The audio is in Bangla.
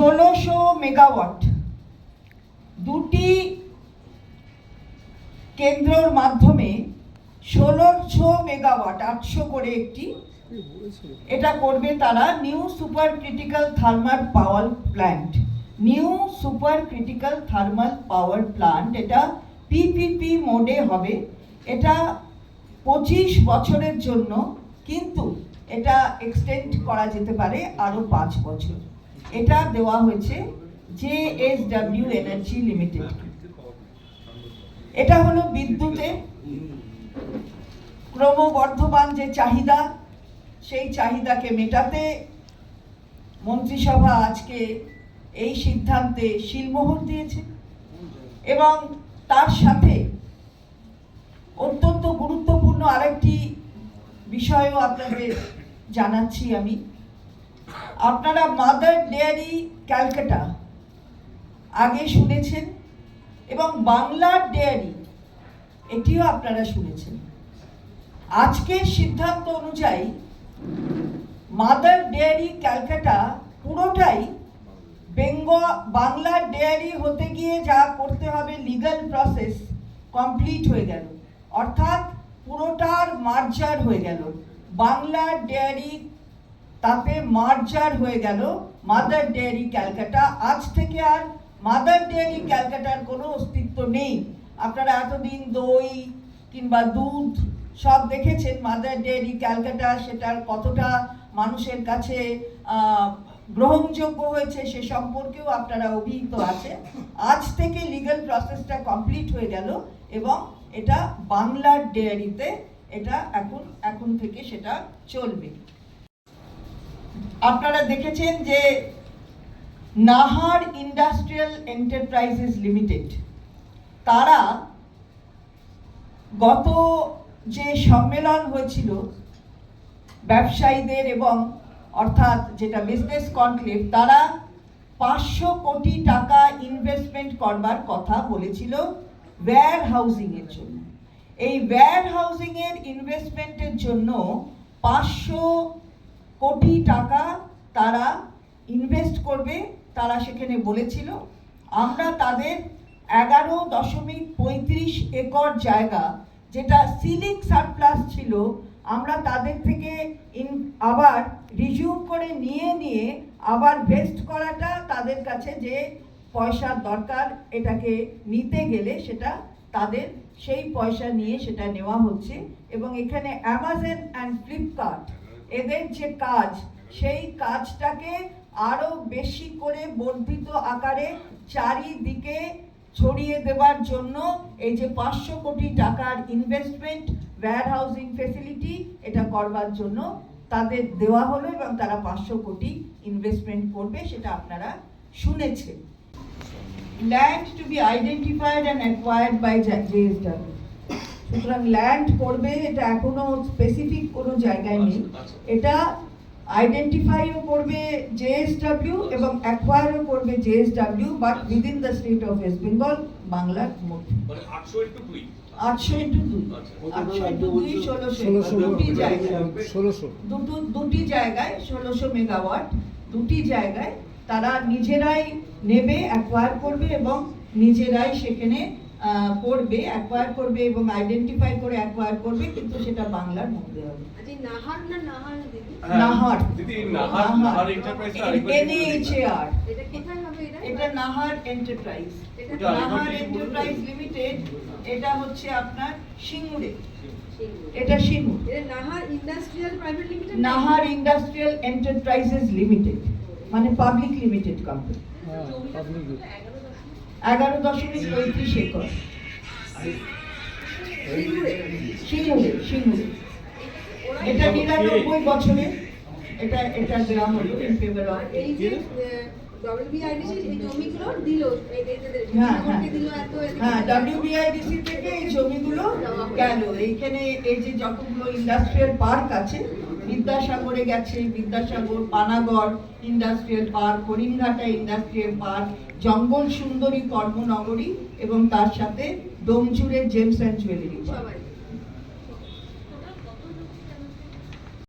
1600 মেগাওয়াট দুটি কেন্দ্রের মাধ্যমে 1600 মেগাওয়াট 800 করে একটি এটা করবে তারা new super critical thermal power plant. New super critical thermal power plant এটা পিপিপি মোডে হবে। এটা 25 বছরের জন্য, কিন্তু এটা এক্সটেন্ড করা যেতে পারে আরো 5 বছর। এটা দেওয়া হয়েছে JSW এনার্জি লিমিটেড। এটা হলো বিদ্যুতের ক্রমবর্ধমান যে চাহিদা, সেই চাহিদাকে মেটাতে মন্ত্রিসভা আজকে এই সিদ্ধান্তে শিলমোহর দিয়েছে। এবং তার সাথে অত্যন্ত গুরুত্বপূর্ণ আরেকটি বিষয়ও আপনাদের জানাচ্ছি আমি। আপনারা মাদার ডেয়ারি ক্যালকাটা আগে শুনেছেন এবং বাংলার ডেয়ারি এটিও আপনারা শুনেছেন। আজকের সিদ্ধান্ত অনুযায়ী মাদার ডেয়ারি ক্যালকাটা পুরোটাই বাংলার ডেয়ারি হতে গিয়ে যা করতে হবে লিগ্যাল প্রসেস কমপ্লিট হয়ে গেল, অর্থাৎ পুরোটার মার্জার হয়ে গেল। বাংলার ডেয়ারি তাতে মার্জার হয়ে গেল মাদার ডেয়ারি ক্যালকাটা। আজ থেকে আর মাদার ডেয়ারি ক্যালকাটার কোনো অস্তিত্ব নেই। আপনারা এতদিন দই কিংবা দুধ সব দেখেছেন, মাদার ডেয়ারি ক্যালকাটা সেটার কতটা মানুষের কাছে গ্রহণযোগ্য হয়েছে সে সম্পর্কেও আপনারা অভিহিত আছেন। আজ থেকে লিগ্যাল প্রসেসটা কমপ্লিট হয়ে গেল এবং এটা বাংলার ডেয়ারিতে এটা এখন থেকে সেটা চলবে। আপনারা দেখেছেন যে নাহার ইন্ডাস্ট্রিয়াল এন্টারপ্রাইজেস লিমিটেড তারা গত যে সম্মেলন হয়েছিল ব্যবসায়ীদের এবং অর্থাৎ যেটা বিজনেস কনক্লেভ, তারা 500 কোটি টাকা ইনভেস্টমেন্ট করবার কথা বলেছিল ওয়্যার হাউজিং এর জন্য। এই ওয়্যার হাউজিং এর ইনভেস্টমেন্টের জন্য 500 কোটি টাকা তারা ইনভেস্ট করবে। তারা সেখানে বলেছিল আমরা তাদের 11.35 একর জায়গা, যেটা সিলিং সারপ্লাস ছিল, আমরা তাদের থেকে আবার রিজিউম করে নিয়ে আবার ভেস্ট করাটা তাদের কাছে যে পয়সার দরকার এটাকে নিতে গেলে সেটা তাদের সেই পয়সা নিয়ে সেটা নেওয়া হচ্ছে। এবং এখানে অ্যামাজন অ্যান্ড ফ্লিপকার্ট এদের যে কাজ, সেই কাজটাকে আরো বেশি করে বর্ধিত আকারে চারিদিকে ছড়িয়ে দেওয়ার জন্য এই যে 500 কোটি টাকার ইনভেস্টমেন্ট ওয়্যার হাউজিং ফেসিলিটি এটা করবার জন্য তাদের দেওয়া হলো এবং তারা 500 কোটি ইনভেস্টমেন্ট করবে, সেটা আপনারা শুনেছেন। Land to be identified and acquired by JSW। সুতরাং ল্যান্ড করবে, এটা এখনো স্পেসিফিক কোনো জায়গায় নেই। এটা আইডেন্টিফাইও করবে JSW এবং অ্যাকোয়ারও করবে JSW, but within the state of West Bengal, বাংলার মধ্যে। 800 into 2 1600 দুটি জায়গায় 1600 মেগাওয়াট, দুটি জায়গায় তারা নিজেরাই নেবে, অ্যাকোয়ার করবে এবং নিজেরাই সেখানে করবে, অ্যাকোয়ার করবে এবং আইডেন্টিফাই করে অ্যাকোয়ার করবে, কিন্তু সেটা বাংলার মধ্যে হবে। নাহার না নাহার দিদি? নাহার দিদি, নাহার এন্টারপ্রাইজ NAHAR। এটা কোথায় হবে? এটা Nahar enterprise, Nahar enterprise limited. এটা হচ্ছে আপনার সিঙ্গুরে, এটা সিঙ্গুর। এটা Nahar industrial private limited, Nahar industrial enterprises limited, মানে পাবলিক লিমিটেড কোম্পানি। 11.35 একর সিঙ্গুরে। এটা 99 বছরে এটা দেওয়া হলো ইন ফেভার অফ এই যে WBIDC এই জমিগুলো দিল, WBIDC থেকে এই জমিগুলো গেল। এইখানে এই যে যতগুলো ইন্ডাস্ট্রিয়াল পার্ক আছে, বিদ্যাসাগরে গেছে, Vidyasagar, Panagarh industrial park, Haringhata industrial park, জঙ্গল সুন্দরী কর্মনগরী এবং তার সাথে ডোমচুরের জেমস অ্যান্ড জুয়েলারি পার্ক।